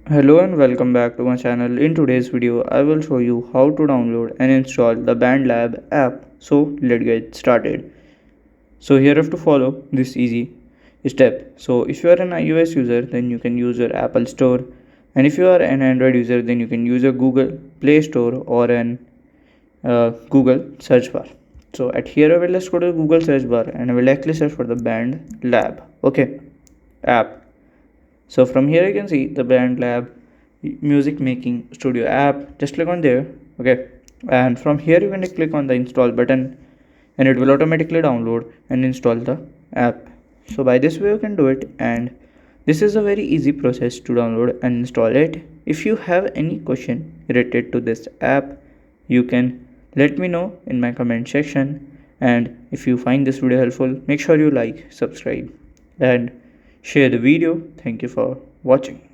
Hello and welcome back to my channel. In today's video, I will show you how to download and install the BandLab app. So let's get started. So here you have to follow this easy step. So if you are an iOS user, then you can use your Apple Store, and if you are an Android user, then you can use your Google Play Store or an Google search bar. So at here I will just go to Google search bar and I will actually search for the BandLab. Okay, app. So from here you can see the BandLab music making studio app. Just click on there. Okay, and from here you can click on the install button and it will automatically download and install the app. So by this way you can do it, and this is a very easy process to download and install it. If you have any question related to this app, you can let me know in my comment section, and if you find this video helpful, make sure you like, subscribe and share the video. Thank you for watching.